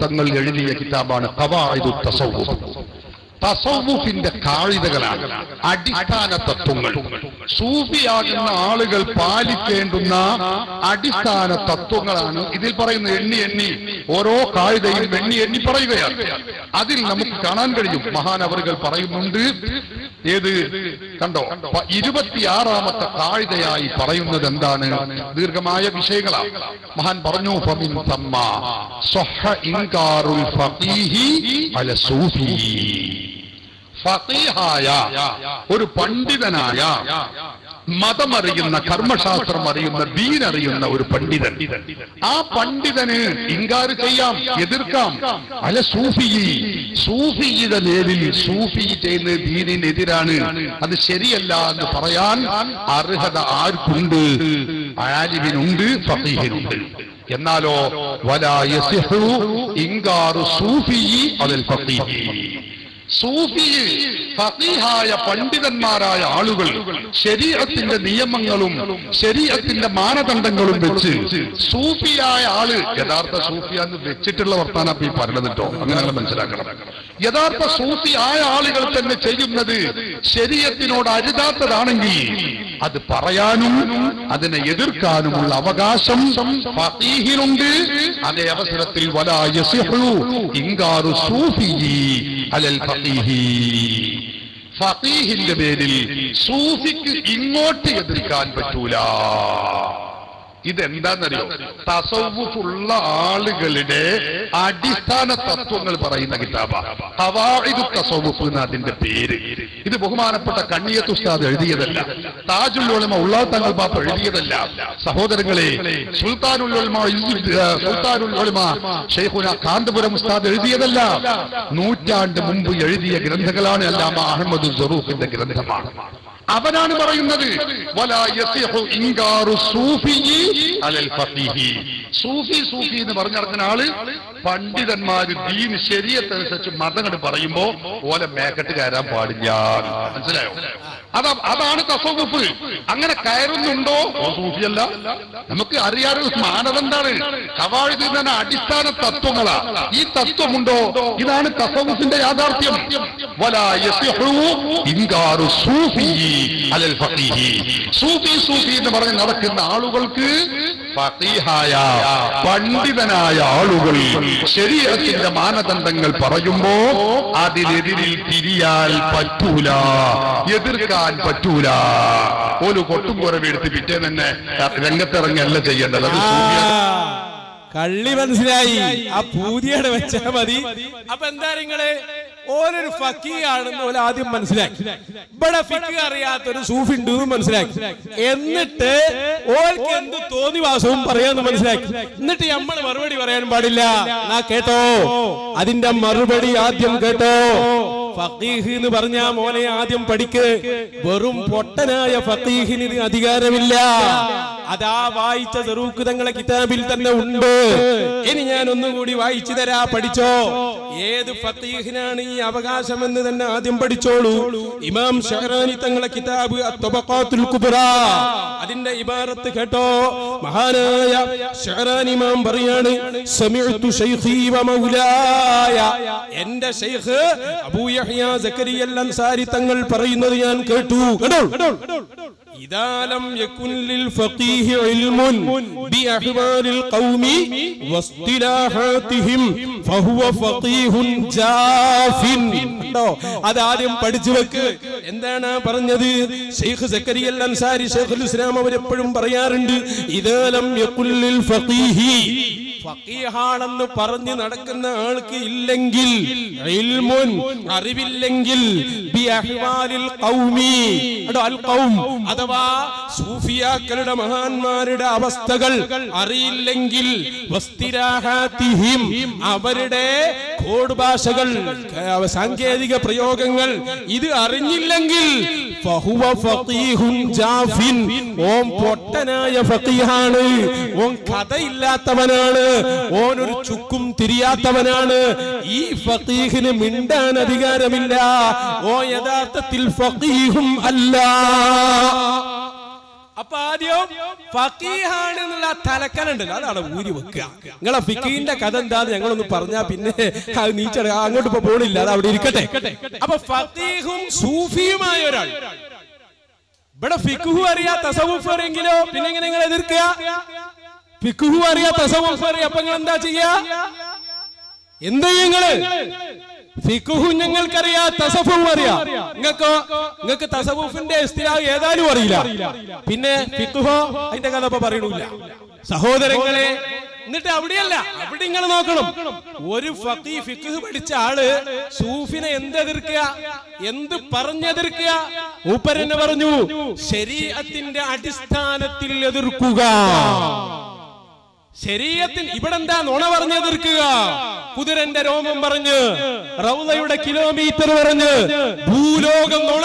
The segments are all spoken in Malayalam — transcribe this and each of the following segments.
തങ്ങൾ എഴുതിയ കിതാബാണ് ഖവാഇദുത് തസവ്വുഫ്. തസവ്വുഫിന്റെ കായിദകളാണ്, അടിസ്ഥാന തത്വങ്ങൾ, സൂഫിയാകുന്ന ആളുകൾ പാലിക്കേണ്ടുന്ന അടിസ്ഥാന തത്വങ്ങളാണ് ഇതിൽ പറയുന്ന. എണ്ണി എണ്ണി ഓരോ കായിദയും എണ്ണി എണ്ണി പറയുകയാണ്. അതിൽ നമുക്ക് കാണാൻ കഴിയും, മഹാനവറുകൾ പറയുന്നുണ്ട്. ഏത് കണ്ടോ, 26ാമത്തെ കായിദയായി പറയുന്നത് എന്താണ്? ദീർഘമായ വിഷയങ്ങളാണ്. മഹാൻ പറഞ്ഞു, ഫമിൻ തമ്മ സ്വഹ ഇൻകാറുൽ ഫഖീഹി അല സൂഫി. ഫഖീഹായ ഒരു പണ്ഡിതനായ, മതമറിയുന്ന, കർമ്മശാസ്ത്രം അറിയുന്ന, ദീൻ അറിയുന്ന ഒരു പണ്ഡിതൻ, ആ പണ്ഡിതന് ഇൻകാർ ചെയ്യാം, എതിർക്കാം. അല്ല സൂഫി, സൂഫിയുടെ നേരിൽ സൂഫി ചെയ്യുന്ന ദീനിനെതിരാണ്, അത് ശരിയല്ല എന്ന് പറയാൻ അർഹത ആർക്കുണ്ട്? ആലിമിനുണ്ട്, ഫഖീഹിനുണ്ട്. എന്നാലോ വലാ യസിഹു ഇൻകാറു സൂഫി അലൽ ഫഖീഹി. സൂഫി, ഫഖീഹായ പണ്ഡിതന്മാരായ ആളുകൾ ശരീഅത്തിന്റെ നിയമങ്ങളും ശരീഅത്തിന്റെ മാനദണ്ഡങ്ങളും വെച്ച് സൂഫിയായ ആള്, യഥാർത്ഥ സൂഫിയാന്ന് വെച്ചിട്ടുള്ള വർത്താനം ഈ പറഞ്ഞത് കേട്ടോ, അങ്ങനെ മനസ്സിലാക്കണം. യഥാർത്ഥ സൂഫിയായ ആളുകൾ തന്നെ ചെയ്യുന്നത് ശരീഅത്തിനോട് അരുതാത്തതാണെങ്കിൽ അത് പറയാനും അതിനെ എതിർക്കാനുമുള്ള അവകാശം ഫഖീഹിനുണ്ട്. അതേ അവസരത്തിൽ വലാ യസിഹു ഇൻകാറു സൂഫി അലൽ ഫഖീഹി. ഫഖീഹിന്റെ പേരിൽ സൂഫിക്ക് ഇങ്ങോട്ട് എതിർക്കാൻ പറ്റൂല. ഇതെന്താന്നറിയോ? തസവ്വുഫുള്ള ആളുകളുടെ അടിസ്ഥാന തത്വങ്ങൾ പറയുന്ന കിതാബാണ് ഖവാഇദുത് തസവ്വുഫ് എന്ന അതിന്റെ പേര്. ഇത് ബഹുമാനപ്പെട്ട കണ്ണിയത്ത് ഉസ്താദ് എഴുതിയതല്ല, താജുൽ ഉലമ ഉള്ളാഹ് തങ്ങൾ ബാപ്പ എഴുതിയതല്ല. സഹോദരങ്ങളെ, സുൽത്താനുൽ ഉലമ ശൈഖുന കാന്തപുരം ഉസ്താദ് എഴുതിയതല്ല, നൂറ്റാണ്ട് മുമ്പ് എഴുതിയ ഗ്രന്ഥങ്ങളാണ്. അല്ലാമ അഹ്മദ് സറൂഖിന്റെ ഗ്രന്ഥമാണ്. അവനാണ് പറയുന്നത് വലാ യസിഹു ഇൻകാറു സൂഫി അലൽ ഫഖീഹി. സൂഫി സൂഫി എന്ന് പറഞ്ഞിറങ്ങുന്ന ആള് പണ്ഡിതന്മാര് ദീൻ ശരീഅത്തനുസരിച്ച് മതങ്ങൾ പറയുമ്പോ ഓലെ മേക്കട്ട് കയറാൻ പാടില്ല. മനസ്സിലായോ? അതാണ് തസവ്വുഫ്. അങ്ങനെ കയറുന്നുണ്ടോ? സൂഫിയല്ല. നമുക്ക് അറിയാനുള്ള മാനദണ്ഡാണ്. ഖവാഇദ് എന്ന അടിസ്ഥാന തത്വങ്ങളാ. ഈ തത്വമുണ്ടോ? ഇതാണ് തസവ്വുഫിന്റെ യാഥാർത്ഥ്യം. വലാ യസിഹു ഇൻകാറു സൂഫി അലൽ ഫഖീഹി. സൂഫി സൂഫി എന്ന് പറഞ്ഞ് നടക്കുന്ന ആളുകൾക്ക് ഫഖീഹായ പണ്ഡിതനായ ആളുകൾ ശരീഅത്തിന്റെ മാനദണ്ഡങ്ങൾ പറയുമ്പോ അതിനെതിരിൽ തിരിയാൻ പറ്റൂല, എതിർക്കാൻ പറ്റൂല. ഒരു കൊട്ടും കുറവെടുത്ത് പിറ്റേ തന്നെ രംഗത്തിറങ്ങല്ല ചെയ്യേണ്ടത്. അത് കള്ളി മനസ്സിലായി. ആ പൂതിയോടെ വെച്ചാൽ മതി. അപ്പൊ എന്താ നിങ്ങള് ഓരൊരു ഫഖീഹാണെന്ന് പോലെ ആദ്യം മനസ്സിലാക്കി. ഇവിടെ ഫിഖ് അറിയാത്തൊരു സൂഫി ഉണ്ട് മനസ്സിലാക്കി. എന്നിട്ട് ഓൾക്ക് എന്ത് തോന്നിവാസവും പറയാന്ന് മനസ്സിലാക്കി. എന്നിട്ട് നമ്മൾ മറുപടി പറയാൻ പാടില്ല. എന്നാ കേട്ടോ, അതിന്റെ മറുപടി ആദ്യം കേട്ടോ. ഫഖീഹ് എന്ന് പറഞ്ഞാ മോനെ ആദ്യം പഠിക്ക്. വെറും പൊട്ടനായ ഫഖീഹിന് അധികാരമില്ല. അതാ വായിച്ച സറൂഖ് തങ്ങളെ കിതാബിൽ തന്നെ ഉണ്ട്. ഇനി ഞാൻ ഒന്നുകൂടി വായിച്ചു തരാ, പഠിച്ചോ. ഏത് ഫഖീഹിനാണ് ഈ അവകാശം എന്ന് തന്നെ ആദ്യം പഠിച്ചോളൂ. ഇമാം ഷഹറാനി തങ്ങളെ കിതാബ് അത്വബഖാത്തുൽ കുബ്ര, അതിന്റെ ഇബാറത്ത് കേട്ടോ. മഹാനായ ഷഹറാനി ഇമാം പറയാണ്, സമിഅ്തു ശൈഖി വ മൗലായ, എന്റെ ശൈഖ് അബൂ യഹ്യാ സക്കരിയ അൽ അൻസാരി തങ്ങൾ പറയുന്നത് ഞാൻ കേട്ടു. കേട്ടോ, إذا لم يكن للفقيه علم بأحوال القوم واصطلاحاتهم فهو فقيه جاف. അതാദ്യം പഠിച്ചു വെക്ക്. എന്താണ് പറഞ്ഞത്? ശൈഖ് സക്കരിയ അൽ അൻസാരി ശൈഖുൽ ഇസ്ലാം അവരെപ്പോഴും പറയാറുണ്ട്, ഇദാ ലം യകുൽ ലിൽ ഫഖീഹി, ഫഖീഹാണെന്ന് പറഞ്ഞ് നടക്കുന്ന ആൾക്ക് ഇല്ലെങ്കിൽ, ഇൽമുൻ അറിവില്ലെങ്കിൽ, ബി അഹ്വാലിൽ ഖൗമി, അൽ ഖൗം അഥവാ സൂഫിയാക്കളുടെ മഹാന്മാരുടെ അവസ്ഥകൾ അറിയില്ലെങ്കിൽ, വസ്തിരാഹാതിഹിം അവരുടെ കോഡ് ഭാഷകൾ, സാങ്കേതിക പ്രയോഗങ്ങൾ ഇത് അറിഞ്ഞില്ലെങ്കിൽ, ഫഹുവ ഫഖീഹുൻ ജാഫിൻ, ഓൻ പൊട്ടനായ ഫഖീഹാണ്, ഓൻ കഥയില്ലാത്തവനാണ്, ഓനൊരു ചുക്കും തിരിയാത്തവനാണ്. ഈ ഫഖീഹിന് മിണ്ടാൻ അധികാരമില്ല. ഓ യഥാർത്ഥത്തിൽ ഫഖീഹും അല്ല. അപ്പൊ ആദ്യം ഫഖീഹാണ് എന്നുള്ള തലക്കനുണ്ടല്ലോ അതാണ് ഊരി വെക്കുക. നിങ്ങളെ ഫിഖീന്റെ കഥ എന്താന്ന് ഞങ്ങളൊന്ന് പറഞ്ഞാ പിന്നെ അത് നീച്ചട അങ്ങോട്ട് ഇപ്പൊ പോണില്ല, അത് അവിടെ ഇരിക്കട്ടെ. അപ്പൊ ഫഖീഹും സൂഫിയുമായ ഒരാൾ ഇവിടെ ഫിഖ്ഹു അറിയാ തസവുഫ് അറിയെങ്കിലോ പിന്നെ എങ്ങനെ നിങ്ങൾ എതിർക്കുക? ഫിഖ്ഹു അറിയാ തസവുഫ് അറിയാ, അപ്പൊ നിങ്ങൾ എന്താ ചെയ്യാ? എന്താ നിങ്ങള്? ഫിഖ്ഹു ഞങ്ങൾക്കറിയാ, തസവുഫ് അറിയാ. നിങ്ങൾക്ക് തസവുഫിന്റെ ഇസ്തിലാഹ് ഏതായാലും അറിയില്ല, പിന്നെ ഫിഖ്ഹോ അതിന്റെ കഥ ഇപ്പൊ പറയണില്ല. സഹോദരങ്ങളെ, എന്നിട്ട് അവിടെയല്ല, അവിടെ നിങ്ങൾ നോക്കണം. ഒരു ഫിഖ്ഹ് പഠിച്ച ആള് സൂഫിനെ എന്തെതിർക്കുക, എന്ത് പറഞ്ഞെതിർക്കുക? മൂപ്പരെന്നെ പറഞ്ഞു, ശരീഅത്തിന്റെ അടിസ്ഥാനത്തിൽ എതിർക്കുക. ശരീഅത്തിന് ഇവിടെ എന്താ നുണ പറഞ്ഞെതിർക്കുക? കുതിരന്റെ രോമം പറഞ്ഞ്, റൗളയുടെ കിലോമീറ്റർ പറഞ്ഞ്, ഭൂലോകം നുണ,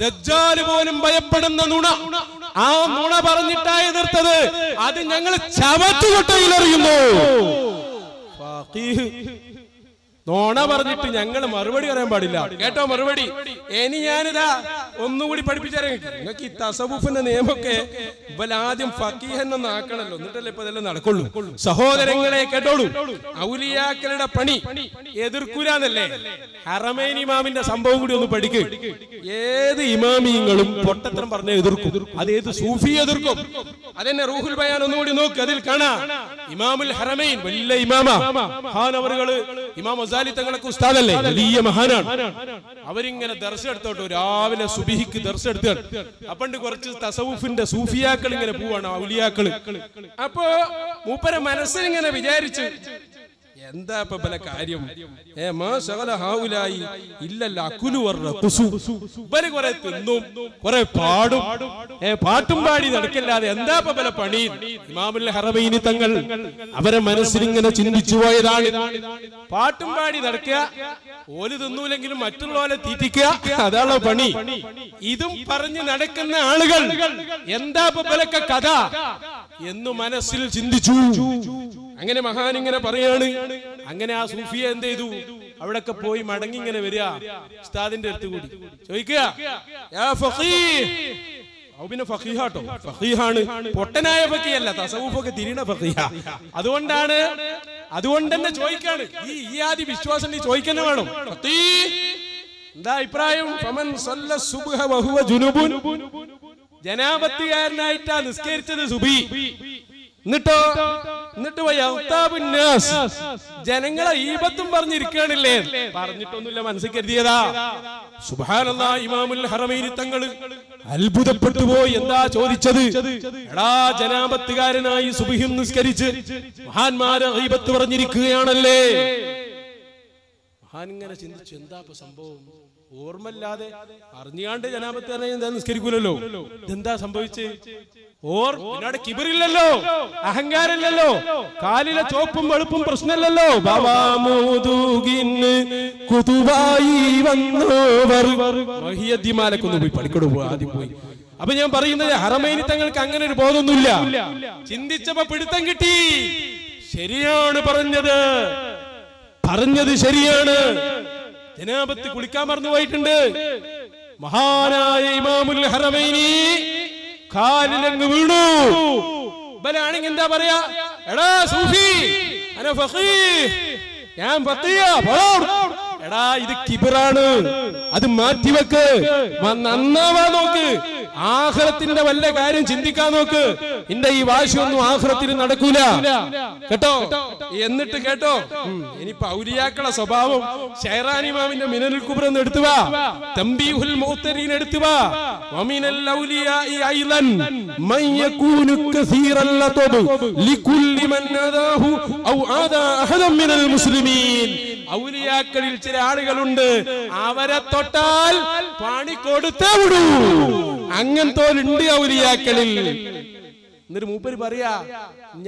ദജ്ജാല് പോലും ഭയപ്പെടുന്ന നുണ, ആ നുണ പറഞ്ഞിട്ടാ എതിർത്തത്. അത് ഞങ്ങൾ ചവറ്റുകൊട്ടയിലെറിയുന്നു. നോണ പറഞ്ഞിട്ട് ഞങ്ങൾ മറുപടി പറയാൻ പാടില്ല. കേട്ടോ മറുപടി? ഇനി ഞാനിതാ ഒന്നുകൂടി പഠിപ്പിച്ചാൽ നിങ്ങൾക്ക് ഈ തസവുഫിന്റെ നിയമമൊക്കെ ഇവൽ ആദ്യം ഫഖീഹെന്നൊന്ന് ആക്കണല്ലോ, എന്നിട്ടല്ലേ ഇപ്പൊ ഇതെല്ലാം നടക്കുള്ളൂ. സഹോദരങ്ങളെ കേട്ടോളൂ, ഔലിയാക്കളുടെ പണി എതിർക്കൂലെന്നല്ലേ? ഹറമൈൻ ഇമാമിന്റെ സംഭവം കൂടി ഒന്ന് പഠിക്ക്. ഏത് ഇമാമിങ്ങളും പൊട്ടത്തരം പറഞ്ഞ എതിർക്കും, അതേത് സൂഫി എതിർക്കും. അതെന്നെ റൂഹുൽ ബയാൻ ഒന്നുകൂടി നോക്ക്, അതിൽ കാണാം. ഇമാമുൽ ഹറമൈൻ വലിയ ഇമാമാ, മഹാനവറുകള് ഇമാം ഗസാലി തങ്ങളൊക്കെ ഉസ്താദല്ലേ, വലിയ മഹാനാണ്. അവരിങ്ങനെ ദർശനം എടുത്തോട്ടോ, രാവിലെ സുബഹിക്ക് ദർശനം എടുത്ത് അപ്പണ്ട് കുറച്ച് തസവുഫിന്റെ സൂഫിയാക്കൾ ഇങ്ങനെ പോവാണ്, ഔലിയാക്കള്. അപ്പോ മൂപ്പരെ മനസ്സിലിങ്ങനെ വിചാരിച്ചു, എന്താ ഇപ്പൊ പല കാര്യം, കുറെ തിന്നും കുറെ പാടും, പാട്ടും പാടി നടക്കല്ലാതെ എന്താ ഇപ്പൊ പല പണി? ഇമാമുൽ ഹറമൈനി തങ്ങൾ അവരെ മനസ്സിലിങ്ങനെ ചിന്തിച്ചു പോയതാണ്. പാട്ടും പാടി നടക്കുക, ഓല് തിന്നൂലെങ്കിലും മറ്റുള്ളവരെ തീറ്റിക്കുക, അതാണോ പണി? ഇതും പറഞ്ഞ് നടക്കുന്ന ആളുകൾ എന്താ ഇപ്പൊ പലക്കെ കഥ എന്ന് മനസ്സിൽ ചിന്തിച്ചു. അങ്ങനെ മഹാൻ ഇങ്ങനെ പറയാണ്. അങ്ങനെ ആ സൂഫിയെ എന്ത് ചെയ്തു? അവിടൊക്കെ പോയി മടങ്ങി ഇങ്ങനെ വരിക, ഉസ്താദിന്റെ അടുത്ത് കൂടി ചോദിക്കുക, യാ ഫഖീഹ്. പിന്നെ ഫഖീഹാട്ടോ, ഫഖീഹാണ്, പൊട്ടനായ ഫഖീഹല്ല, തസവുഫൊക്കെ തിരിയണ ഫഖീഹ. അതുകൊണ്ട് തന്നെ ചോദിക്കാണ്, ഈ ആദ്യ വിശ്വാസം നീ ചോദിക്കുന്ന വേണം. എന്താ അഭിപ്രായം? ഫമൻ സല്ല സുബ്ഹ വഹുവ ജുനുബുൻ, ജനാപത്തുകാരനായിട്ടാ നിസ്കരിച്ചത് സുബഹി. എന്നിട്ട് ജനങ്ങളെ ഈബത്തും പറഞ്ഞിരിക്കണില്ലേ? പറഞ്ഞിട്ടൊന്നുമില്ല, മനസ്സിൽ കരുതിയതാ. സുബ്ഹാനല്ലാഹ്, ഇമാമുൽ ഹറമൈനി തങ്ങൾ അത്ഭുതപ്പെട്ടു പോയി. എന്താ ചോദിച്ചത്? എടാ, ജനാപത്തുകാരനായി സുബഹി നിസ്കരിച്ച് മഹാന്മാരെ ഈബത്ത് പറഞ്ഞിരിക്കുകയാണല്ലേ? മഹാൻ ഇങ്ങനെ ചിന്തിച്ചു, എന്താ ഇപ്പൊ സംഭവം? ഓർമ്മല്ലാതെ അറിഞ്ഞാണ്ട് ജനാപത്തുകാരനായി എന്താ നിസ്കരിക്കൂലല്ലോ, ഇതെന്താ സംഭവിച്ച്? പിന്നീട് കിബിറില്ലല്ലോ, അഹങ്കാരമില്ലല്ലോ, കാലിലെ ചോപ്പും വെളുപ്പും പ്രശ്നമില്ലല്ലോ. മഹിയദ്ദിമാലൊക്കെ പോയി പഠിക്കടു ആദ്യം പോയി. അപ്പൊ ഞാൻ പറയുന്നത്, ഹറമൈനി തങ്ങൾക്ക് അങ്ങനെ ഒരു ബോധമൊന്നുമില്ല. ചിന്തിച്ചപ്പോ പിടുത്തം കിട്ടി. ശരിയാണ് പറഞ്ഞത് ശരിയാണ്. ജനാപത്ത് കുളിക്കാൻ മറന്നു പോയിട്ടുണ്ട്. മഹാനായ ഇമാമുൽ ഹറമൈനി കാലിലങ്ങ് വീണു. ബലാണെങ്കിൽ എന്താ പറയാ? എടാ സൂഫി, അന ഫഖീഹ്, ഞാൻ ഫഖീഹ. എടാ, ഇത് കിബിറാണ്, അത് മാറ്റിവെക്ക്, നന്നാവാ നോക്ക്, ആഖിറത്തിന്റെ വല്ല കാര്യം ചിന്തിക്കാൻ നോക്ക്. എന്റെ ഈ വാശിയൊന്നും ആഖിറത്തിൽ നടക്കൂല, കേട്ടോ? എന്നിട്ട് കേട്ടോ, ഇനിയിപ്പോ ഔലിയാക്കളെ സ്വഭാവം ശൈറാനി ഇമാമിന്റെ മിനലുൽ കുബ്ര എന്ന് എടുത്തു വാ, തംബീഹുൽ മുഅ്തരീൻ എടുത്തു വാ. വമിനൽ ഔലിയാഇ ഐലൻ മൻ യകൂനു കസീറൻ ലതബ് ലികുല്ലി മൻ നദാഹു ഔ ആദാ അഹദൻ മിനൽ മുസ്ലിമീൻ. ഔലിയാക്കളിൽ ചില ആളുകളുണ്ട്, അവരെ തൊട്ടാൽ പണി കൊടുത്തേ വിടൂ. അങ്ങനത്തോലുണ്ട് ഔലിയാക്കളിൽ. എന്നിട്ട് മൂപ്പര് പറയാ,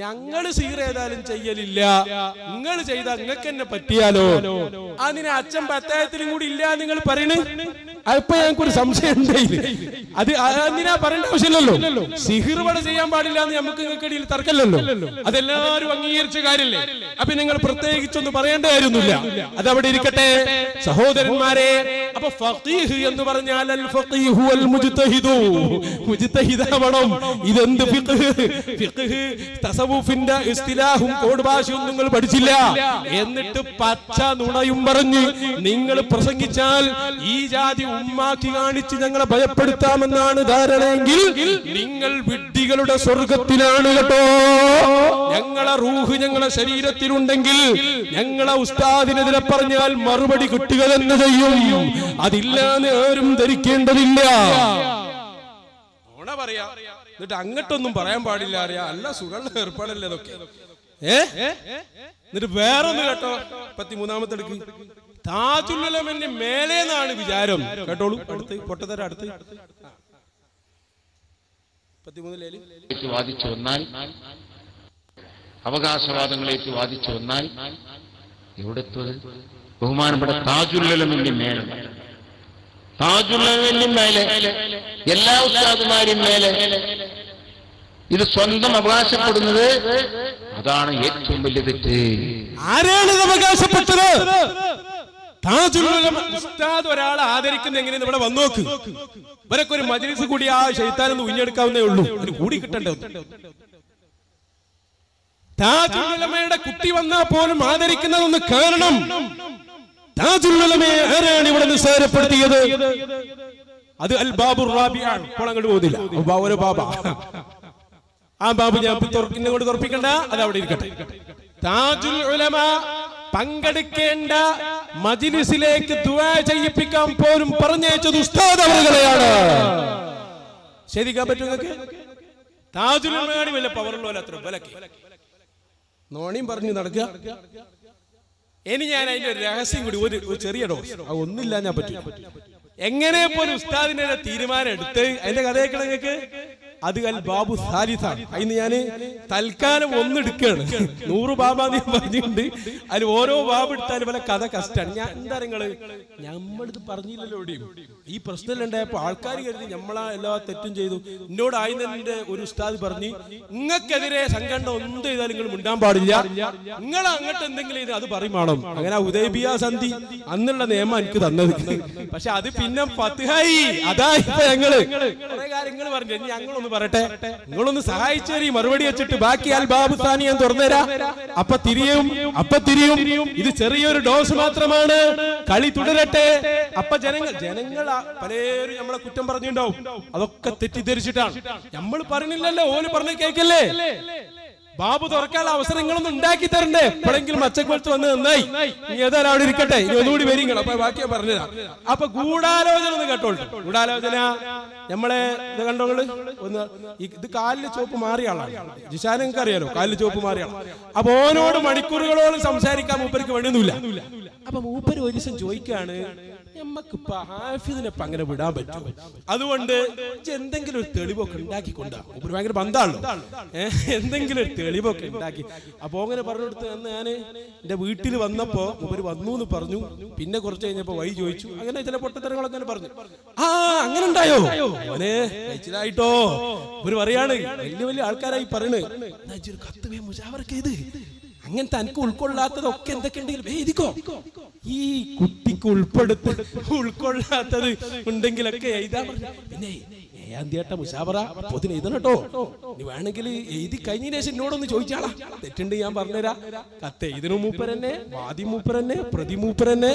ഞങ്ങള് സീർ ഏതായാലും ചെയ്യലില്ല, നിങ്ങൾ ചെയ്താൽ നിങ്ങൾക്ക് എന്നെ പറ്റിയാലോ? അതിന് അച്ഛൻ പത്തായത്തിലും കൂടി ഇല്ല നിങ്ങൾ പറയണ്. അപ്പൊ ഞങ്ങൾക്കൊരു സംശയം ഉണ്ടായില്ലേ, അത് എന്തിനാ പറയേണ്ട ആവശ്യമില്ലല്ലോ. സിഹിർ ഇവിടെ ചെയ്യാൻ പാടില്ല എന്ന് നമുക്ക് നിങ്ങൾക്കിടയിൽ തർക്കമല്ലല്ലോ, അതെല്ലാവരും അംഗീകരിച്ച കാര്യമല്ലേ. അപ്പൊ നിങ്ങൾ പ്രത്യേകിച്ചൊന്നും പറയേണ്ട കാര്യമൊന്നുമില്ല, അതവിടെ ഇരിക്കട്ടെ സഹോദരന്മാരെ. അപ്പൊ ഫഖീഹ് എന്ന് പറഞ്ഞാൽ അൽ ഫഖീഹു വൽ മുജ്തഹിദു, മുജ്തഹിദാവണം. ഇതെന്ത് ഫിഖ്? ഫിഖ് തസവുഫിന്റെ ഇസ്തിലാഹും കോഡ് ഭാഷയും നിങ്ങൾ പഠിച്ചില്ല. എന്നിട്ട് പച്ച നുണയും പറഞ്ഞ് നിങ്ങൾ പ്രസംഗിച്ചാൽ ഈ ജാതി ഉമ്മാക്കി കാണിച്ച് ഞങ്ങളെ ഭയപ്പെടുത്താമെന്നാണ് ധാരണയെങ്കിൽ നിങ്ങൾ വിഡ്ഢികളുടെ സ്വർഗത്തിലാണ് കേട്ടോ. ഞങ്ങളെ റൂഹ് ഞങ്ങളെ ശരീരത്തിലുണ്ടെങ്കിൽ ഞങ്ങളെ ഉസ്താദിനെതിരെ പറഞ്ഞാൽ മറുപടി കിട്ടുക തന്നെ ചെയ്യും. അതില്ലാന്ന് ആരും ധരിക്കേണ്ടതില്ല. ഓണ പറയാ, എന്നിട്ട് അങ്ങോട്ടൊന്നും പറയാൻ പാടില്ല അറിയാ. അല്ല സുഖമുള്ള ഏർപ്പാടല്ലേ അതൊക്കെ. എന്നിട്ട് വേറൊന്ന് കേട്ടോ, 13-ാമത്തെ എടുക്ക്. താജുൽ ഉലമന്റെ മേലേന്നാണ് വിചാരം. കേട്ടോളൂ, അടുത്ത് പൊട്ടത്തര അടുത്ത് 13 വാദിച്ചു വന്നാൽ, അവകാശവാദങ്ങളേറ്റ് വാദിച്ചു വന്നാൽ എവിടെത്തത്? ബഹുമാനപ്പെട്ട താജുൽ ഉലമന്റെ മേലെ, താജുൽ ഉലമന്റെ മേലെ, എല്ലാ ഉസ്താദുമാരും മേലെ ഇത് സ്വന്തം അവകാശപ്പെടുന്നത്, അതാണ് ഏറ്റവും വലിയ തെറ്റ്. ആരാണ് ഇത് അവകാശപ്പെട്ടത്? താജുൽ ഉലമ ഉസ്താദ് ഒരാളെ ആദരിക്കുന്ന എങ്ങനെയെന്ന് ഇവിടെ വന്നു നോക്ക്. ഇവരൊക്കെ ഒരു മജ്ലിസ് കൂടി ആ ശൈത്താനൊന്ന് ഉഞ്ഞെടുക്കാവുന്നേ ഉള്ളൂ, അതിന് കൂടി കിട്ടണ്ടേ. താജുൽ ഉലമയുടെ കുട്ടി വന്നാൽ പോലും ആദരിക്കുന്നതൊന്ന് കാരണം. താജുൽ ഉലമയെ ആരാണ് ഇവിടെ നിസ്സാരപ്പെടുത്തിയത്? അത് അൽ ബാബുർ റാബിയാണ്. ഇപ്പോൾ അങ്ങോട്ട് പോകുന്നില്ല, ഒരു ബാബ. ആ ബാബു ഞാൻ കൊണ്ട് തുറപ്പിക്കണ്ട, അത് അവിടെ ഇരിക്കട്ടെ. താജുൽ ഉലമ പങ്കെടുക്കേണ്ട മജ്ലിസിലേക്ക് ദുആ ചെയ്യിപ്പിക്കാൻ പോലും പറഞ്ഞയച്ചത് ഉസ്താദ് അവറുകളെയാണ്. ശരിക്കാൻ പറ്റും നിങ്ങൾക്ക്? താജുൽ ഉലമയാണ് വല്ല പവറുള്ള അത്ര ബലക്ക് നോണിയും പറഞ്ഞു നടക്കുക. ഇനി ഞാൻ അതിന്റെ ഒരു രഹസ്യം കൂടി, ഒരു ചെറിയ ഡോസ്, ഒന്നില്ല ഞാൻ പറ്റില്ല. എങ്ങനെ പോലും ഉസ്താദിന്റെ തീരുമാനം എടുത്ത് അതിന്റെ കഥയൊക്കെ നിങ്ങൾക്ക് അത് അൽ ബാബു സാലിസാണ്. അതിന് ഞാൻ തൽക്കാലം ഒന്നെടുക്കുകയാണ്. 100 ബാബാന്ന് പറഞ്ഞിട്ടുണ്ട്. അതിൽ ഓരോ ബാബ് എടുത്താലും പല കഥ കഷ്ടാണ്. ഞാൻ എന്താ നിങ്ങള്, നമ്മളിത് പറഞ്ഞില്ലല്ലോ എവിടെയും. ഈ പ്രശ്നം ഉണ്ടായപ്പോ ആൾക്കാർ കരുതി നമ്മളാ എല്ലാ തെറ്റും ചെയ്തു. എന്നോട് ആയിന്റെ ഒരു ഉസ്താദ് പറഞ്ഞ്, നിങ്ങൾക്കെതിരെ സംഘടന ഒന്നും ചെയ്താൽ നിങ്ങൾ മിണ്ടാൻ പാടില്ല, നിങ്ങൾ അങ്ങോട്ട് എന്തെങ്കിലും ചെയ്ത് അത് പറയുമാണം. അങ്ങനെ ഹുദൈബിയ സന്ധി അന്നുള്ള നിയമം എനിക്ക് തന്നത്. പക്ഷെ അത് പിന്നെ ഫത്ഹായി. അതാ ഇപ്പൊ ഞങ്ങള് കുറെ കാര്യങ്ങൾ പറഞ്ഞു. ഞങ്ങളൊന്ന് പറയട്ടെ, നിങ്ങളൊന്ന് സഹായിച്ചേരി മറുപടി വെച്ചിട്ട് ബാക്കി അൽ ബാബു സാനി ഞാൻ തുറന്നുതരാ. അപ്പൊ തിരിയും. ഇത് ചെറിയൊരു ഡോസ് മാത്രമാണ്, കളി തുടരട്ടെ. അപ്പൊ ജനങ്ങൾ പലരും നമ്മളെ കുറ്റം പറഞ്ഞിട്ടുണ്ടാവും. അതൊക്കെ തെറ്റിദ്ധരിച്ചിട്ടാണ്. നമ്മൾ പറഞ്ഞില്ലല്ലോ, ഓല് പറഞ്ഞ കേക്കല്ലേ. ബാബു തുറക്കാനുള്ള അവസരങ്ങളൊന്നും ഉണ്ടാക്കി തരണ്ടേ? എപ്പോഴെങ്കിലും മച്ചക്കൊലത്ത് വന്ന് നന്നായി. ഇനി ഏതായാലും അവിടെ ഇരിക്കട്ടെ, ഇനി ഒന്നുകൂടി വരിങ്ങൾ. അപ്പൊ ബാക്കിയാ പറഞ്ഞുതരാം. അപ്പൊ ഗൂഢാലോചന ഒന്ന് കേട്ടോളൂ. ഗൂഢാലോചന നമ്മളെ ഇത് കണ്ടോള്. ഒന്ന് ഇത് കാലില് ചോപ്പ് മാറിയ ആളാണ്. ജിഷാൻ നിങ്ങൾക്ക് അറിയാലോ, കാലില് ചോപ്പ് മാറിയ ആളാണ്. അപ്പൊ ഓനോട് മണിക്കൂറുകളോളം സംസാരിക്കാൻ മൂപ്പർക്ക് വേണമെന്നില്ല. അപ്പൊ മൂപ്പര് ഒരു ദിവസം ചോദിക്കാണ്, നമ്മക്കിപ്പോ ഹാഫിദിനെപ്പ അങ്ങനെ വിടാൻ പറ്റും, അതുകൊണ്ട് എന്തെങ്കിലും ഒരു തെളിവൊക്കെ ഉണ്ടാക്കിക്കൊണ്ടാ. മൂപ്പര് ഭയങ്കര ബന്ധാണല്ലോ, എന്തെങ്കിലും ഒരു തെളിവൊക്കെ ഉണ്ടാക്കി. അപ്പൊ അങ്ങനെ പറഞ്ഞു കൊടുത്ത് അന്ന് ഞാൻ എന്റെ വീട്ടിൽ വന്നപ്പോ മൂപ്പര് വന്നു എന്ന് പറഞ്ഞു. പിന്നെ കുറച്ച് കഴിഞ്ഞപ്പോ വഴി ചോദിച്ചു. അങ്ങനെ ചില പൊട്ടത്തരങ്ങളൊക്കെ പറഞ്ഞു. ആ അങ്ങനെ ഉണ്ടായോ മോനെ, കഴിച്ചിലായിട്ടോ. ഒരു പറയാണ്, വലിയ വലിയ ആൾക്കാരായി പറയണ്, ഒരു കത്ത് വേ മുജാവർക്ക് ചെയ്ത് അങ്ങനത്തെ എനിക്ക് ഉൾക്കൊള്ളാത്തതൊക്കെ എന്തൊക്കെ ഉണ്ടെങ്കിലും എഴുതിക്കോ. ഈ കുട്ടിക്ക് ഉൾക്കൊള്ളാത്തത് ഉണ്ടെങ്കിലൊക്കെ എഴുതാ. പിന്നെ ഏഴാന്തിയേട്ട മുഷാവറ അപ്പൊ അതിന് എഴുതണം കേട്ടോ. നീ വേണമെങ്കിൽ എഴുതി കഴിഞ്ഞതിന് ശേഷം എന്നോടൊന്ന് ചോദിച്ചാളാ, തെറ്റുണ്ട് ഞാൻ പറഞ്ഞുതരാ. കത്ത് ഇതിനു മൂപ്പരന്നെ, വാദി മൂപ്പരന്നെ, പ്രതി മൂപ്പരന്നെ.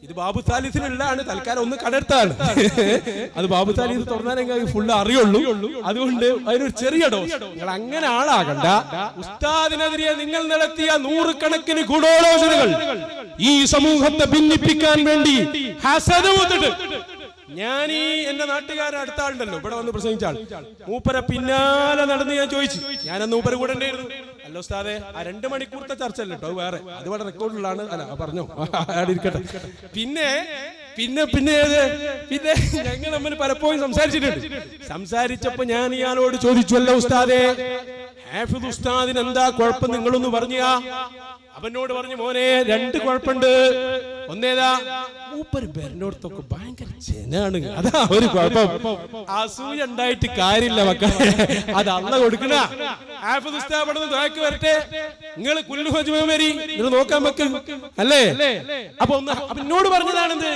ഇത് ബാബു സാലിസിനുള്ളതാണ്, തൽക്കാലം ഒന്ന് കടർത്താണ്. അത് ബാബു സാലിസ് തുറന്നാലും ഫുള്ള് അറിയുള്ളൂ. അതുകൊണ്ട് അതിനൊരു ചെറിയ ഡോസ്. നിങ്ങൾ അങ്ങനെ ആളാകണ്ട. ഉസ്താദിനെതിരെ നിങ്ങൾ നടത്തിയ 100 കണക്കിന് ഗൂഢാലോചനകൾ ഈ സമൂഹത്തെ ഭിന്നിപ്പിക്കാൻ വേണ്ടി ഞാൻ ഈ എന്റെ നാട്ടുകാരൻ അടുത്ത ആളുണ്ടല്ലോ, ഇവിടെ വന്ന് പ്രസംഗിച്ചാൽ മൂപ്പര പിന്നാലെ നടന്ന് ഞാൻ ചോദിച്ചു. ഞാനന്ന് മൂപ്പര കൂടെ ഉണ്ടായിരുന്നു. അല്ലോ ഉസ്താദേ, ആ 2 മണിക്കൂറത്തെ ചർച്ച അല്ല കേട്ടോ, വേറെ അത് ഇവിടെ റെക്കോർഡിലാണ്. അല്ല പറഞ്ഞോ, ഇരിക്കട്ടെ. പിന്നെ ഞങ്ങൾ തമ്മിൽ പലപ്പോഴും സംസാരിച്ചപ്പോ ഞാൻ ഇയാളോട് ചോദിച്ചു, അല്ല ഉസ്താദേ, ഹാഫിദ് ഉസ്താദിന് എന്താ കുഴപ്പം, നിങ്ങളൊന്ന് പറഞ്ഞാ. അവനോട് പറഞ്ഞു, മോനെ 2 കുഴപ്പമുണ്ട്. ഒന്നേതാ മൂപ്പര് ബെറിനോടത്തൊക്കെ ഭയങ്കര ജനാണ്. അതാ ഒരു കുഴപ്പം. അസൂയ ഉണ്ടായിട്ട് കാര്യമില്ല മക്കളെ, അത് അള്ള കൊടുക്കണ. ഹാഫിദ് ഉസ്താദ് ഇവിടെ നിന്ന് ദുആക്ക് വരട്ടെ, നിങ്ങൾ കുല്ലു ഹജ്മ വരി നിങ്ങൾ നോക്കാൻ വെക്ക് അല്ലേ. അപ്പൊ എന്നോട് പറഞ്ഞതാണെന്ത്,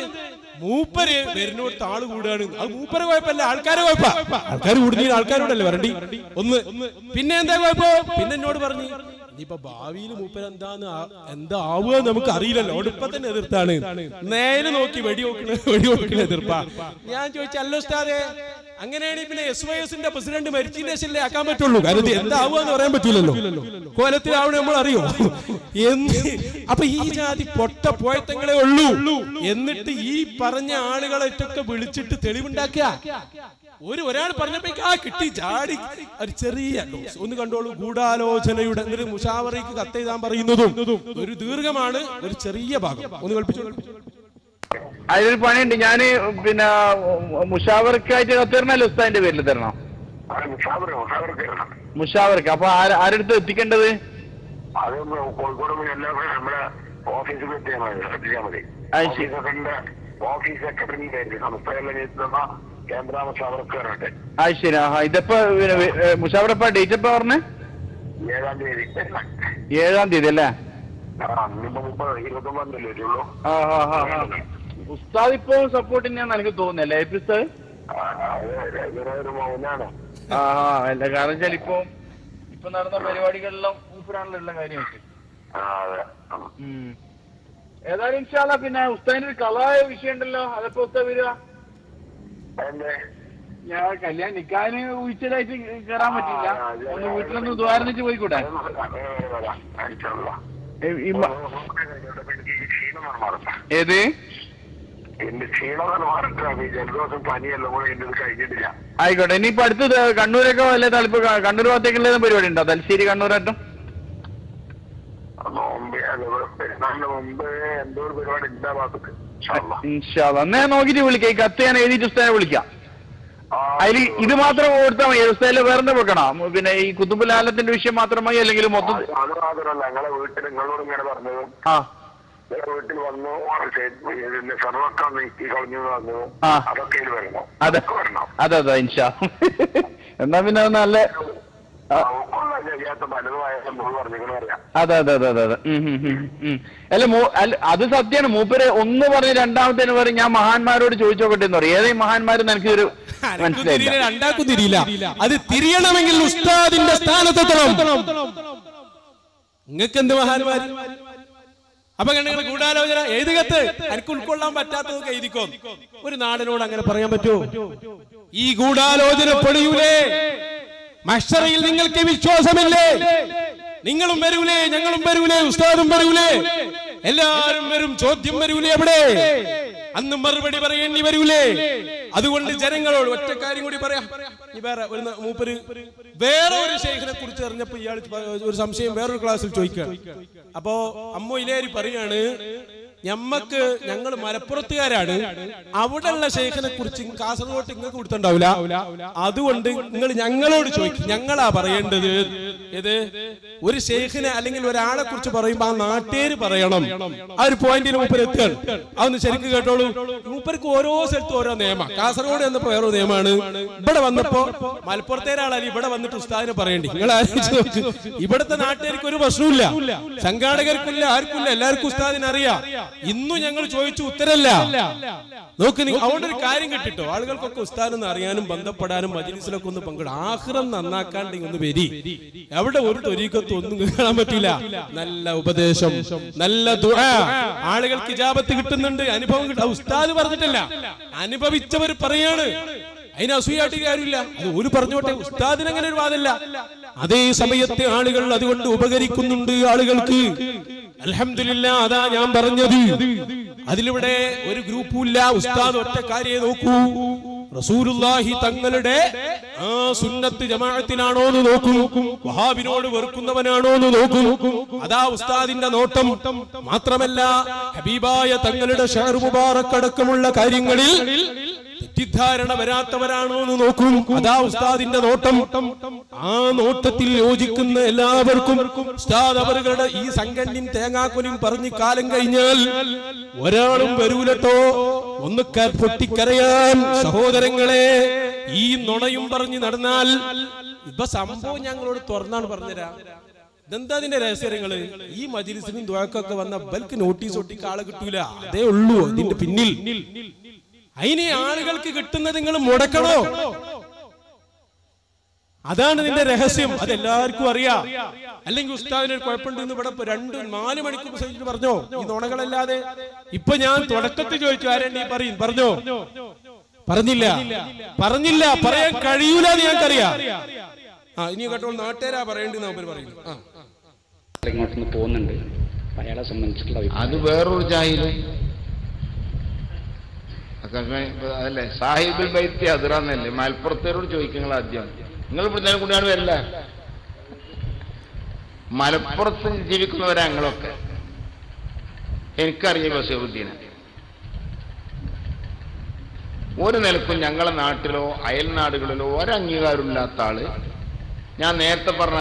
മൂപ്പര് ബെറിനോടത്ത് ആള് കൂടാണ്. അത് മൂപ്പര് കുഴപ്പമില്ല, ആൾക്കാരെ കുഴപ്പ. ആൾക്കാർ കൂടുന്ന ആൾക്കാരോടല്ലേ വരണ്ടി ഒന്ന്. പിന്നെ എന്താ കുഴപ്പം? പിന്നെ എന്നോട് പറഞ്ഞു ഇനിയിപ്പൊ ഭാവിയിൽ മൂപ്പര് എന്താ ആവുക നമുക്ക് അറിയില്ലല്ലോ. ഇപ്പൊ തന്നെ എതിർത്താണ്, നേരെ നോക്കി വെടിവെക്കണ എതിർപ്പാ. ഞാൻ ചോദിച്ചല്ലോ ഉസ്താദേ, അങ്ങനെയാണെങ്കിൽ പിന്നെ SYSന്റെ പ്രസിഡന്റ് മരിച്ചതിന്റെ ശേഷല്ലേ ആക്കാൻ പറ്റുള്ളൂ. കാരണം എന്താവുക എന്ന് പറയാൻ പറ്റില്ലല്ലോ, കോലത്തിലാവണേ നമ്മൾ അറിയോ. അപ്പൊ ഈ ജാതി പൊട്ട പോയത്തങ്ങളെ ഉള്ളൂ. എന്നിട്ട് ഈ പറഞ്ഞ ആളുകളെയൊക്കെ വിളിച്ചിട്ട് തെളിവുണ്ടാക്കുക. ഒരാൾ പറഞ്ഞപ്പോ കിട്ടി ചാടി. ഒരു ചെറിയ ഒന്ന് കണ്ടോളൂ, ഗൂഢാലോചനയുടെ ഒരു മുഷാവറയ്ക്ക് കത്തെഴുതാൻ പറയുന്നതും ഒരു ദീർഘമാണ്. ഒരു ചെറിയ ഭാഗം ഒന്ന് കൽപ്പിച്ചോളൂ. അതിലൊരു പണിയുണ്ട്. ഞാന് പിന്നെ മുഷാവറക്കായിട്ട് കത്തിരണല്ലോ, ഉസ്താദിന്റെ പേരിൽ തരണം. മുഷാവർക്ക് അപ്പൊ ആരെടുത്ത് എത്തിക്കേണ്ടത്? കോഴിക്കോട് നമ്മുടെ ഓഫീസിൽ എത്തിയാൽ മതി. ഓഫീസ് സെക്രട്ടറി കേന്ദ്ര മുഷാവറക്കാരുണ്ട്. അത് ശരി. ഇതിപ്പോ മുഷാവറ ഡേറ്റ് എപ്പ പറഞ്ഞേ? 7-ാം തീയതി. 7-ാം തീയതി അല്ലേ? 29 ഉസ്താദ് ഇപ്പൊ സപ്പോർട്ട് തന്നെയാന്ന് എനിക്ക് തോന്നുന്നല്ലേ ഉസ്താദ്? അല്ല, കാരണം വെച്ചാൽ ഇപ്പൊ നടന്ന പരിപാടികളിലും ഊപ്പറാണല്ലോ ഉള്ള കാര്യമൊക്കെ. ഏതായാലും ഇൻഷാ അല്ലാഹ് പിന്നെ ഉസ്താദിന്റെ ഒരു കലായ വിഷയം ഉണ്ടല്ലോ, അതൊക്കെ ഉസ്താദ് വരിക. ഞാൻ കല്യാണം നിക്കാന് ഉച്ചതായിട്ട് കയറാൻ പറ്റില്ല, ഒന്ന് വീട്ടിലൊന്ന് ദ്വാരന്നിട്ട് പോയിക്കൂടെ? ഏത് ആയിക്കോട്ടെ. ഇനിയിപ്പോ അടുത്ത് കണ്ണൂരൊക്കെ വല്ല തളിപ്പ് കണ്ണൂർ ഭാഗത്തേക്കുള്ള പരിപാടി ഉണ്ടോ? തലശ്ശേരി കണ്ണൂരായിട്ടും എന്നാ നോക്കിട്ട് വിളിക്കാം. ഈ കത്ത് ഞാൻ എഴുതിയിട്ട് ഉസ്താദിനെ വിളിക്കാം. അതിൽ ഇത് മാത്രം കൊടുത്താൽ മതി? ഉസ്താദിലെ വേറെന്താ വെക്കണം? പിന്നെ ഈ കുത്തുബുലാലത്തിന്റെ വിഷയം മാത്രമായി അല്ലെങ്കിൽ മൊത്തം? വീട്ടിൽ വന്നു, സർവക്കം നീക്കി കളഞ്ഞു വന്നു, അതൊക്കെ വരണം. അതെ ഇൻഷാ. എന്നാ പിന്നെ നല്ല അതെ. അല്ല അത് സത്യമാണ്. മൂപ്പര് ഒന്ന് പറഞ്ഞ് രണ്ടാമത്തേന് പറയും ഞാൻ മഹാന്മാരോട് ചോദിച്ചോക്കട്ടെ എന്ന് പറയും. ഏതെങ്കിലും മഹാന്മാരെന്ന് എനിക്കൊരു മനസ്സിലായില്ല. രണ്ടാക്കും തിരിയില്ല. അത് തിരിയണമെങ്കിൽ ഉസ്താദിന്റെ സ്ഥാനത്തെത്തണം. നിങ്ങൾക്ക് എന്ത് മഹാന്മാർ? അപ്പൊ കണ്ടെങ്കിൽ ഗൂഢാലോചന ഏത് കത്ത് എനിക്ക് ഉൾക്കൊള്ളാൻ പറ്റാത്തതൊക്കെ എഴുതിക്കോ. ഒരു നാടിനോട് അങ്ങനെ പറയാൻ പറ്റുമോ? ഈ ഗൂഢാലോചന പൊടിയൂലേ? മഹ്ശറയിൽ നിങ്ങൾക്ക് വിശ്വാസമില്ലേ? നിങ്ങളും വരൂലേ, ഞങ്ങളും വരൂലേ, ഉസ്താദും വരൂലേ, എല്ലാരും വരും. ചോദ്യം വരൂലേ? എവിടെ അന്ന് മറുപടി പറയേണ്ടി വരൂലേ? അതുകൊണ്ട് ജനങ്ങളോട് ഒറ്റ കാര്യം കൂടി പറയാം. വേറെ ഒരു മൂപ്പര് വേറെ ഒരു ശൈഖിനെ കുറിച്ച് അറിഞ്ഞപ്പോ ഇയാൾ ഒരു സംശയം വേറൊരു ക്ലാസ്സിൽ ചോദിക്കുകയാണ്. അപ്പോ അമ്മ ഇലേരി പറയാണ്, ഞങ്ങൾ മലപ്പുറത്തുകാരാണ്, അവിടെയുള്ള ശൈഖിനെ കുറിച്ച് കാസർഗോഡ് നിങ്ങൾക്ക് കൊടുത്തിട്ടുണ്ടാവില്ല, അതുകൊണ്ട് നിങ്ങൾ ഞങ്ങളോട് ചോദിക്കും, ഞങ്ങളാ പറയേണ്ടത്. ഏത് ഒരു ശൈഖിനെ അല്ലെങ്കിൽ ഒരാളെ കുറിച്ച് പറയുമ്പോ ആ നാട്ടുകാര് പറയണം. ആ ഒരു പോയിന്റിന് മൂപ്പര് എത്തുകയാണ്. അതൊന്ന് ശരിക്കും കേട്ടോളൂ. മൂപ്പർക്ക് ഓരോ സ്ഥലത്തും ഓരോ നിയമം. കാസർഗോഡ് വന്നപ്പോ വേറൊരു നിയമമാണ്, ഇവിടെ വന്നപ്പോ മലപ്പുറത്തേരാളാണ് ഇവിടെ വന്നിട്ട് ഉസ്താദിനെ പറയേണ്ടി. നിങ്ങൾ ഇവിടുത്തെ നാട്ടുകാർക്ക് ഒരു പ്രശ്നമില്ല, സംഘാടകർക്കില്ല, ആർക്കില്ല, എല്ലാവർക്കും ഉസ്താദിനെ അറിയാം. ഇന്നും ഞങ്ങൾ ചോദിച്ചു ഉത്തരല്ല. നോക്ക്, അതുകൊണ്ട് ഒരു കാര്യം കിട്ടിട്ടോ, ആളുകൾക്കൊക്കെ ഉസ്താദെന്ന് അറിയാനും ബന്ധപ്പെടാനും മജ്‌ലിസിലൊക്കെ ഒന്ന് പങ്കെടുക്കും. ആഖിറം നന്നാക്കാണ്ട് ഒന്ന് വരി. അവിടെ ഒരു ത്വരീഖത്തും ഒന്നും കാണാൻ പറ്റില്ല. നല്ല ഉപദേശം, നല്ല ദുആ, ആളുകൾക്ക് ഇജാബത്ത് കിട്ടുന്നുണ്ട്, അനുഭവം കിട്ടും. ഉസ്താദ് പറഞ്ഞിട്ടില്ല, അനുഭവിച്ചവർ പറയാണ്. അതിന് അസൂയായിട്ട് കാര്യമില്ല. അത് ഒരു പറഞ്ഞോട്ടെ, ഉസ്താദിന് അങ്ങനെ ഒരു വാദമില്ല. അതേ സമയത്ത് ആളുകൾ അതുകൊണ്ട് ഉപകരിക്കുന്നുണ്ട് ആളുകൾക്ക്. അൽഹംദുലില്ലാഹ്. അതാ ഞാൻ പറഞ്ഞത്, അതിലിവിടെ ഒരു ഗ്രൂപ്പുമില്ല. ഉസ്താദ് ഒറ്റ കാര്യം നോക്കൂ, റസൂലുള്ളാഹി തങ്ങളുടെ ആ സുന്നത്ത് ജമാഅത്തിനാണോ എന്ന് നോക്കൂ, വഹാബിനോട് വെറുക്കുന്നവനാണോ എന്ന് നോക്കൂ. അതാ ഉസ്താദിന്റെ നോട്ടം. മാത്രമല്ല ഹബീബായ തങ്ങളുടെ ഷഹർ മുബാറക് അടക്കമുള്ള കാര്യങ്ങളിൽ തെറ്റിദ്ധാരണ വരാത്തവരാണോ എന്ന് നോക്കും. അതാ ഉസ്താദിന്റെ നോട്ടം. ആ നോട്ടത്തിൽ യോജിക്കുന്ന എല്ലാവർക്കും ഉസ്താദ് അവരുടെ ഈ സംഘടനയും തേങ്ങാക്കൊലിയും പറഞ്ഞ് കാലം കഴിഞ്ഞാൽ ഒരാളും വരൂലട്ടോ ഒന്ന് പൊട്ടിക്കരയാൻ. സഹോദരങ്ങളെ, ഈ നുണയും പറഞ്ഞ് നടന്നാൽ ഇപ്പൊ സംഭവം ഞങ്ങളോട് തുറന്നാണ് പറഞ്ഞുതരാം. ഇതെന്താ അതിന്റെ രഹസ്യങ്ങള്? ഈ മജ്‌ലിസിനും ദുആക്കൊക്കെ വന്ന ബൽക്ക് നോട്ടീസ് ഒട്ടിക്ക് ആളെ കിട്ടൂല, അതേ ഉള്ളൂ ഇതിന്റെ പിന്നിൽ. അതിന് ആളുകൾക്ക് കിട്ടുന്നത് നിങ്ങൾ മുടക്കണോ? അതാണ് ഇതിന്റെ രഹസ്യം. അതെല്ലാവർക്കും അറിയാം. അല്ലെങ്കിൽ ഉസ്താദിന് കുഴപ്പമുണ്ടെന്ന് ഇവിടെ 2-4 മണിക്കൂർ സഹിച്ചിട്ട് പറഞ്ഞോ ഈ നുണകളല്ലാതെ? ഇപ്പൊ ഞാൻ തുടക്കത്തിൽ ചോദിച്ചു ആരെണ്ണി പറഞ്ഞോ? പറഞ്ഞില്ല. പറയാൻ കഴിയൂല എന്ന് ഞങ്ങൾക്കറിയാം. ഇനി കേട്ടോ നാട്ടുകാരാ പറയേണ്ടെന്ന് അവർ പറയുന്നു. ഇങ്ങോട്ടൊന്ന് പോകുന്നുണ്ട്. അയാളെ സംബന്ധിച്ചിട്ടുള്ള അത് വേറൊരു ജാഹില് അതല്ലേ, സാഹിബുൽ ബൈത്തി അതിറാന്നല്ലേ. മലപ്പുറത്തേരോട് ചോദിക്കുക ആദ്യം. നിങ്ങൾ ഇവിടെ കൂടിയാണ് വരില്ല. മലപ്പുറത്ത് ജീവിക്കുന്നവരാ ഞങ്ങളൊക്കെ. എനിക്കറിയാം ബഷീറുദ്ദീനെ. ഒരു നിലക്കും ഞങ്ങളെ നാട്ടിലോ അയൽ നാടുകളിലോ ഒരംഗീകാരമില്ലാത്ത ആള്. ഞാൻ നേരത്തെ പറഞ്ഞ